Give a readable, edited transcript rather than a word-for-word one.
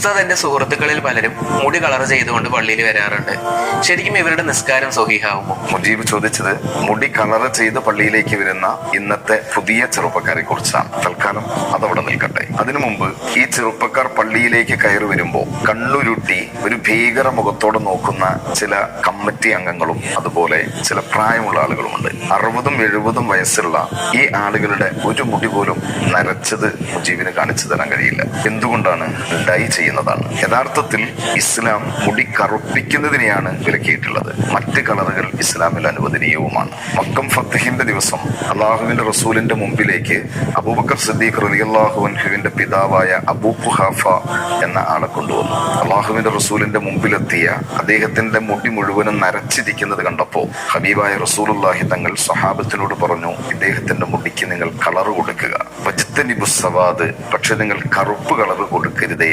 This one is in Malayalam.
ഉസ്താദ്, എന്റെ സുഹൃത്തുക്കളിൽ പലരും മുടി കളർ ചെയ്തുകൊണ്ട് പള്ളിയിൽ വരാറുണ്ട്. ശരിക്കും ഇവരുടെ നിസ്കാരം സ്വഹീഹാവുമോ? മുജീബ് ചോദിച്ചത് മുടി കളർ ചെയ്ത് പള്ളിയിലേക്ക് വരുന്ന ഇന്നത്തെ പുതിയ ചെറുപ്പക്കാരെ കുറിച്ചാണ്. തൽക്കാലം അതവിടെ നിൽക്കട്ടെ. അതിനു മുമ്പ് ഈ ചെറുപ്പക്കാർ പള്ളിയിലേക്ക് കയറി വരുമ്പോൾ കണ്ണുരുട്ടി ഒരു ഭീകര മുഖത്തോടെ നോക്കുന്ന ചില കമ്മിറ്റി അംഗങ്ങളും അതുപോലെ ചില പ്രായമുള്ള ആളുകളുമുണ്ട്. 60-70 വയസ്സുള്ള ഈ ആളുകളുടെ ഒരു മുടി പോലും നരച്ചത് മുജീബിന് കാണിച്ചു തരാൻ കഴിയില്ല. എന്തുകൊണ്ടാണ്? ഡൈ ചെയ്യുന്നതാണ്. യഥാർത്ഥത്തിൽ ഇസ്ലാം മുടി കറുപ്പിക്കുന്നതിനെയാണ് വിലക്കിയിട്ടുള്ളത്. മറ്റ് കളറുകൾ ഇസ്ലാമിൽ അനുവദനീയവുമാണ്. മക്കം ഫത്തഹിന്റെ ദിവസം അള്ളാഹുവിന്റെ റസൂലിന്റെ മുമ്പിലേക്ക് അബൂബക്കർ സിദ്ദീഖ് റളിയല്ലാഹു അൻഹുവിന്റെ പിതാവായ അബൂ ഖുഹാഫ എന്ന ആളെ കൊണ്ടുവന്നു. അള്ളാഹുവിന്റെ റസൂലിന്റെ മുമ്പിലെത്തിയ അദ്ദേഹത്തിന്റെ മുടി മുഴുവനും നരച്ചിരിക്കുന്നത് കണ്ടപ്പോ ഹബീബായ റസൂലുള്ളാഹി തങ്ങൾ സ്വഹാബത്തിനോട് പറഞ്ഞു, ഇദ്ദേഹത്തിന്റെ മുടിക്ക് നിങ്ങൾ കളർ കൊടുക്കുക, വജ്തനിബുസ്സവാദ്, പക്ഷെ നിങ്ങൾ കറുപ്പ് കളർ കൊടുക്കരുതേ.